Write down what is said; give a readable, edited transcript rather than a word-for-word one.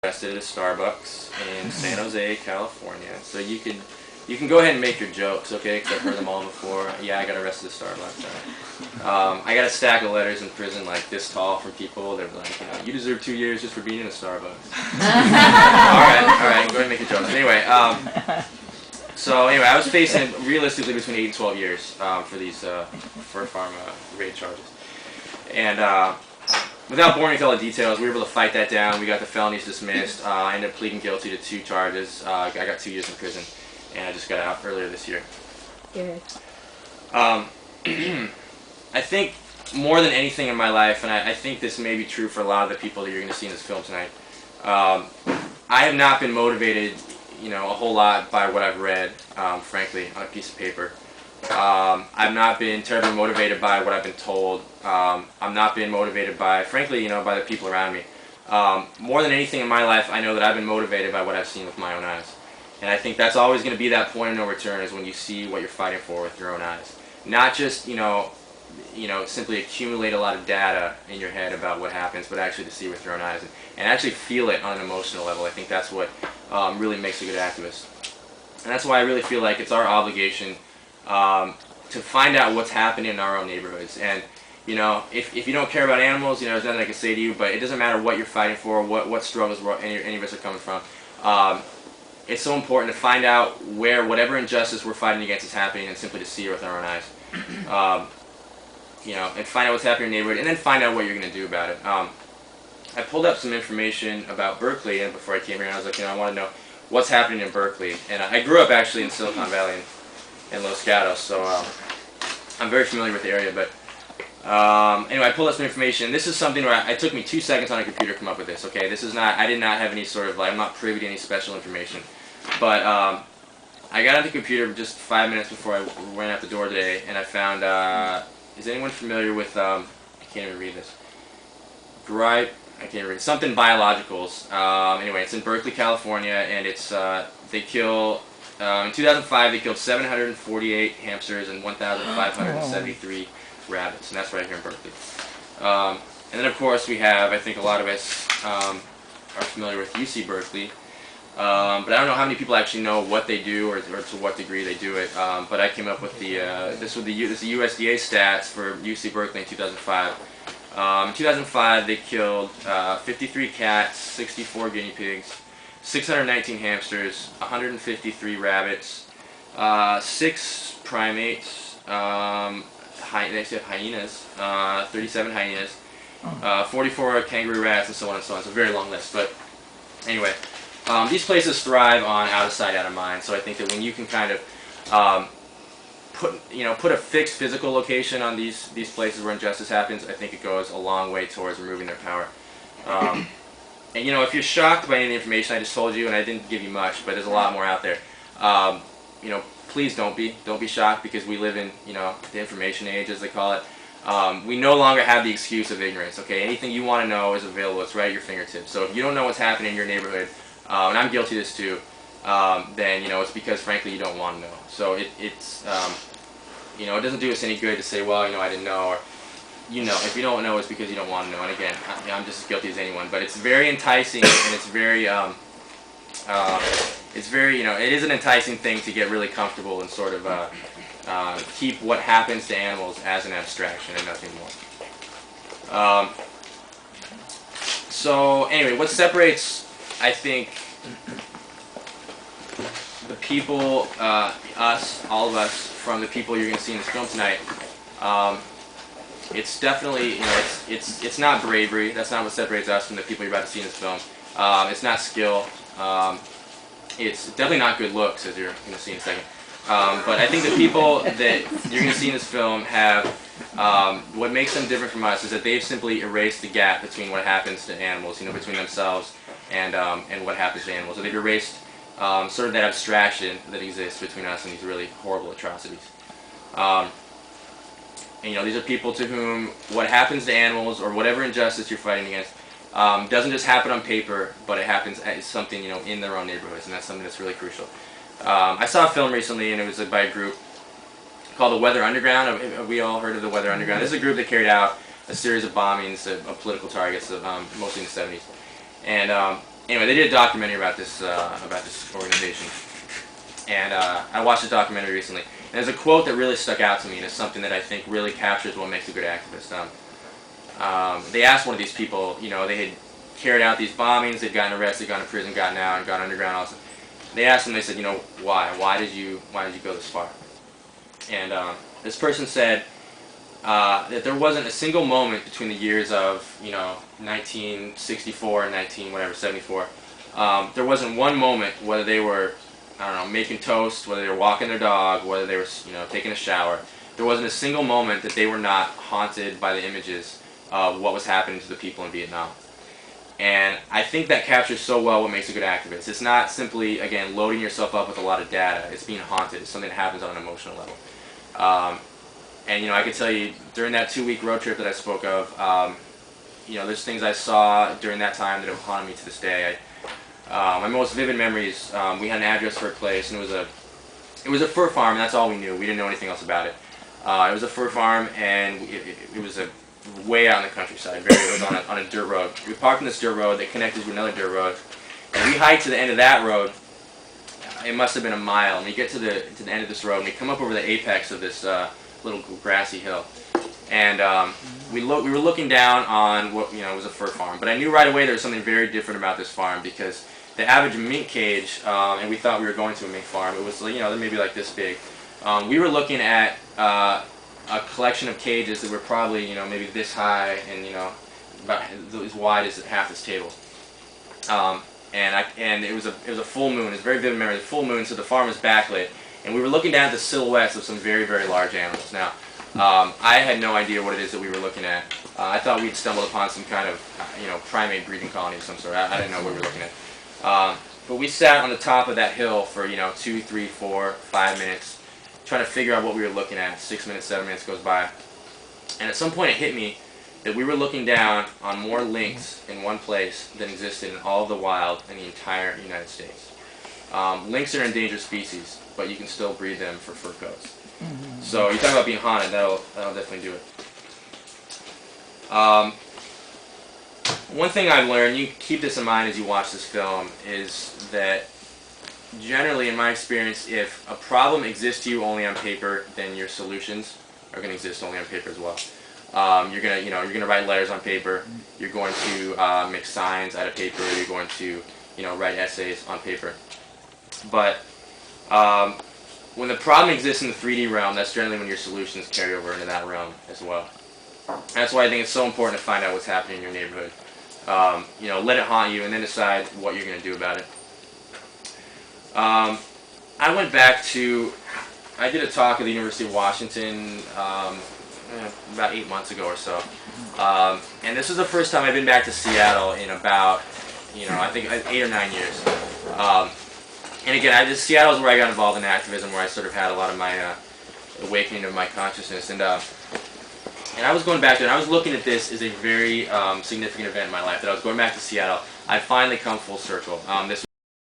arrested at a Starbucks in San Jose, California. So you can go ahead and make your jokes, okay? Because I've heard them all before. Yeah, I got arrested at Starbucks. I got a stack of letters in prison like this tall from people. They're like, you deserve 2 years just for being in a Starbucks. all right, go ahead and make your jokes. Anyway, I was facing realistically between 8 and 12 years for these fur farm raid charges. And without boring you with all the details, we were able to fight that down. We got the felonies dismissed. I ended up pleading guilty to 2 charges. I got 2 years in prison, and I just got out earlier this year. Good. I think more than anything in my life, and I think this may be true for a lot of the people that you're going to see in this film tonight, I have not been motivated, a whole lot by what I've read, frankly, on a piece of paper. I've not been terribly motivated by what I've been told. I'm not been motivated by, frankly, by the people around me. More than anything in my life, I know that I've been motivated by what I've seen with my own eyes. And I think that's always going to be that point of no return, is when you see what you're fighting for with your own eyes. Not just, simply accumulate a lot of data in your head about what happens, but actually to see with your own eyes and actually feel it on an emotional level. I think that's what really makes a good activist. And that's why I really feel like it's our obligation to find out what's happening in our own neighborhoods. And if you don't care about animals, there's nothing I can say to you, but it doesn't matter what you're fighting for, what struggles any of us are coming from. It's so important to find out where whatever injustice we're fighting against is happening, and simply to see it with our own eyes. And find out what's happening in your neighborhood, and then find out what you're going to do about it. I pulled up some information about Berkeley, and before I came here, and I was like, I want to know what's happening in Berkeley. And I grew up actually in Silicon Valley in Los Gatos, so I'm very familiar with the area. But anyway, I pulled up some information. This is something where it took me 2 seconds on a computer to come up with this. Okay, this is not. I did not have any sort of I'm not privy to any special information. But I got on the computer just 5 minutes before I went out the door today, and I found. Is anyone familiar with? I can't even read this. I can't even read something biologicals. Anyway, it's in Berkeley, California, and it's they kill. In 2005, they killed 748 hamsters and 1,573 rabbits, and that's right here in Berkeley. And then, of course, we have, I think a lot of us are familiar with UC Berkeley, but I don't know how many people actually know what they do or to what degree they do it. But I came up with this is the USDA stats for UC Berkeley in 2005. In 2005, they killed 53 cats, 64 guinea pigs, 619 hamsters, 153 rabbits, 6 primates, they actually have hyenas, 37 hyenas, 44 kangaroo rats, and so on and so on. It's a very long list, but anyway, these places thrive on out of sight, out of mind. So I think that when you can kind of put a fixed physical location on these places where injustice happens, I think it goes a long way towards removing their power. And if you're shocked by any of the information I just told you, and I didn't give you much, but there's a lot more out there, please don't be shocked, because we live in the information age, as they call it. We no longer have the excuse of ignorance. Okay, anything you want to know is available. It's right at your fingertips. So if you don't know what's happening in your neighborhood, and I'm guilty of this too, then it's because frankly you don't want to know. So it doesn't do us any good to say, well, I didn't know, or if you don't know, it's because you don't want to know. And again, I'm just as guilty as anyone. But it's very enticing, and it's very, it is an enticing thing to get really comfortable and sort of keep what happens to animals as an abstraction and nothing more. So anyway, what separates, I think, the people, all of us, from the people you're going to see in this film tonight, it's definitely, it's not bravery. That's not what separates us from the people you're about to see in this film. It's not skill. It's definitely not good looks, as you're going to see in a second. But I think the people that you're going to see in this film have, what makes them different from us is that they've simply erased the gap between what happens to animals, between themselves and what happens to animals. So they've erased sort of that abstraction that exists between us and these really horrible atrocities. And these are people to whom what happens to animals, or whatever injustice you're fighting against, doesn't just happen on paper, but it happens as something in their own neighborhoods, and that's something that's really crucial. I saw a film recently, and it was by a group called the Weather Underground. Have we all heard of the Weather Underground? This is a group that carried out a series of bombings of political targets, mostly in the 70s. And anyway, they did a documentary about this organization, and I watched the documentary recently. And there's a quote that really stuck out to me, and it's something that I think really captures what makes a good activist. They asked one of these people, they had carried out these bombings, they'd gotten arrested, gone to prison, gotten out, and gone underground. Also, they asked them, they said, why? Why did you go this far? And this person said that there wasn't a single moment between the years of 1964 and 74. There wasn't one moment, whether they were, I don't know, making toast, whether they were walking their dog, whether they were taking a shower. There wasn't a single moment that they were not haunted by the images of what was happening to the people in Vietnam. And I think that captures so well what makes a good activist. It's not simply, again, loading yourself up with a lot of data. It's being haunted. It's something that happens on an emotional level. And I can tell you, during that 2-week road trip that I spoke of, there's things I saw during that time that have haunted me to this day. My most vivid memories, we had an address for a place, and it was a fur farm, and that's all we knew. We didn't know anything else about it. It was a fur farm, and it was way out in the countryside. It was on a dirt road. We parked on this dirt road that connected to another dirt road, and we hiked to the end of that road. It must have been a mile, and we get to the end of this road, and we come up over the apex of this little grassy hill, and we were looking down on what was a fur farm. But I knew right away there was something very different about this farm, because the average mink cage, and we thought we were going to a mink farm. It was maybe like this big. We were looking at a collection of cages that were probably maybe this high and about as wide as half this table. And it was a full moon. It was a very vivid memory. It was a full moon, so the farm was backlit, and we were looking down at the silhouettes of some very, very large animals. Now, I had no idea what it is that we were looking at. I thought we'd stumbled upon some kind of primate breeding colony of some sort. I didn't know what we were looking at. But we sat on the top of that hill for 2, 3, 4, 5 minutes, trying to figure out what we were looking at. 6 minutes, 7 minutes goes by, and at some point it hit me that we were looking down on more lynx in one place than existed in all of the wild in the entire United States. Lynx are an endangered species, but you can still breed them for fur coats. So you talk about being haunted, that'll definitely do it. One thing I've learned, you keep this in mind as you watch this film, is that generally, in my experience, if a problem exists to you only on paper, then your solutions are going to exist only on paper as well. You're gonna write letters on paper. You're going to make signs out of paper. You're going to write essays on paper. But when the problem exists in the 3D realm, that's generally when your solutions carry over into that realm as well. And that's why I think it's so important to find out what's happening in your neighborhood. Let it haunt you, and then decide what you're going to do about it. I went back to, I did a talk at the University of Washington about 8 months ago or so, and this was the first time I've been back to Seattle in about, I think 8 or 9 years. And again, Seattle is where I got involved in activism, where I sort of had a lot of my awakening of my consciousness, and I was going back there, and I was looking at this as a very significant event in my life, that I was going back to Seattle. I finally come full circle. This